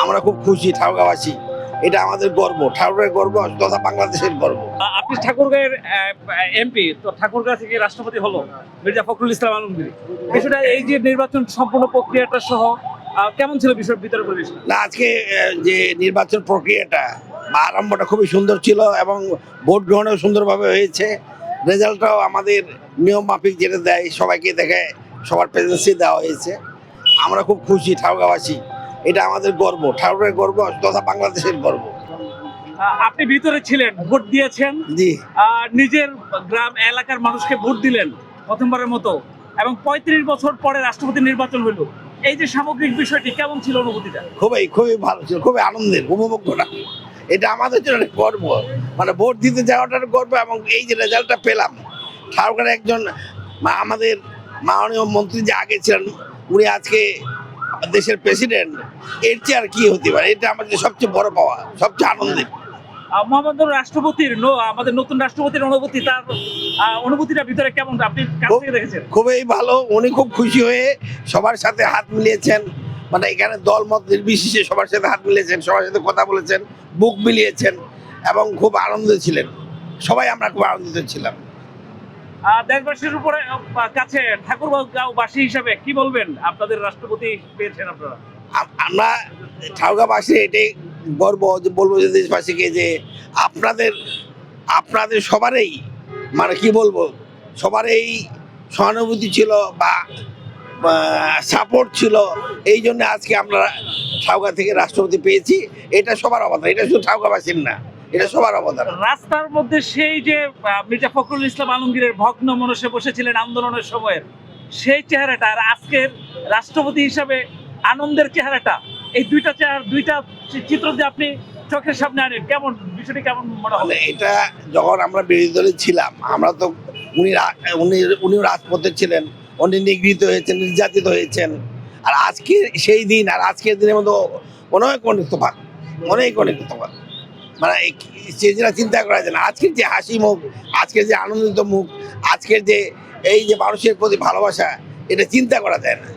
আমরা খুব খুশি ঠাকুরগাঁওবাসী। এটা আমাদের গর্ব, ঠাকুরের গর্ব তথা বাংলাদেশের গর্ব। আপনি ঠাকুরগাঁয়ের এমপি, তো ঠাকুরগাঁ থেকে রাষ্ট্রপতি হলো মির্জা ফখরুল ইসলাম আলমগীর। বিষয়টা এই যে নির্বাচন সম্পূর্ণ প্রক্রিয়াটা সহ কেমন ছিল বিষয়ের ভিতরে পরিবেশ? না, আজকে যে নির্বাচন প্রক্রিয়াটা বা আরম্ভটা খুবই সুন্দর ছিল এবং ভোট গ্রহণও সুন্দরভাবে হয়েছে। রেজাল্টটাও আমাদের নিয়ম মাফিক যেটা দেয় সবাইকে দেখে সবার প্রেজেন্সি দেওয়া হয়েছে। আমরা খুব খুশি ঠাকুরগাঁওবাসী। এটা আমাদের গর্ব, ঠাকুরের গর্ব তথা বাংলাদেশের গর্ব। আপনি ভিতরে ছিলেন, ভোট দিয়েছেন, জি, নিজের গ্রাম এলাকার মানুষকে ভোট দিলেন প্রথমবারের মতো, এবং 35 বছর পরে রাষ্ট্রপতি নির্বাচন হলো। এই যে সামগ্রিক বিষয়টি কেমন ছিল অনুভূতিটা? খুবই ভালো ছিল, খুবই আনন্দের উপভোগ্যটা। এটা আমাদের জন্য একটা গর্ব, মানে ভোট দিতে যাওয়াটার গর্ব এবং এই যে রেজাল্টটা পেলাম। ঠাকুরের একজন আমাদের মাননীয় মন্ত্রী যে আগে ছিলেন, উনি আজকে দেশের প্রেসিডেন্ট, এর চেয়ে আর কি হতে পারে? এটা আমাদের সবচেয়ে বড় পাওয়া, সবচেয়ে আনন্দের। মোহাম্মদ রাষ্ট্রপতির আমাদের নতুন রাষ্ট্রপতির অনুভূতি, তার অনুভূতিটা ভিতরে কেমন আপনি কাছ থেকে দেখেছেন? খুবই ভালো, উনি খুব খুশি হয়ে সবার সাথে হাত মিলিয়েছেন, মানে এখানে দল মত নির্বিশেষে সবার সাথে হাত মিলিয়েছেন, সবার সাথে কথা বলেছেন, বুক মিলিয়েছেন এবং খুব আনন্দ ছিলেন। সবাই আমরা খুব আনন্দিত ছিলাম। দেশবাসীর উপরে কাছে ঠাকুরগাঁওবাসী হিসাবে কি বলবেন? আপনাদের রাষ্ট্রপতি পেয়েছেন আপনারা। আমরা ঠাকুরগাঁওবাসী এটাই গর্ব যে বলবো যে দেশবাসীকে যে আপনাদের সবারই, মানে কি বলবো, সবারই সহানুভূতি ছিল বা সাপোর্ট ছিল। এই জন্য আজকে আমরা ঠাকুরগাঁও থেকে রাষ্ট্রপতি পেয়েছি। এটা সবার অবদান, এটা শুধু ঠাকুরগাঁওবাসীর না, এটা সবার অবদান। রাস্তার মধ্যে সেই যে মির্জা ফখরুল ইসলাম আলমগীরের ভগ্ন মনসে বসেছিলেন আন্দোলনের সময়ের, সেই চেহারাটা আর আজকের রাষ্ট্রপতি হিসাবে আনন্দের চেহারাটা, এই দুইটা চিত্র দিয়ে আপনি চোখের সামনে আনেন, কেমন বিষয়টি কেমন মনে হলো? এটা যখন আমরা বিরোধী দলে ছিলাম, আমরা তো উনিও রাজপথে ছিলেন, উনি নিগৃহীত হয়েছেন, নির্যাতিত হয়েছেন। আর আজকের সেই দিন আর আজকের দিনের মধ্যে অনেক তফাৎ, অনেক তফাৎ। মানে সেটা চিন্তা করা যায় না। আজকের যে হাসি মুখ, আজকের যে আনন্দিত মুখ, আজকের যে এই যে মানুষের প্রতি ভালোবাসা, এটা চিন্তা করা যায় না।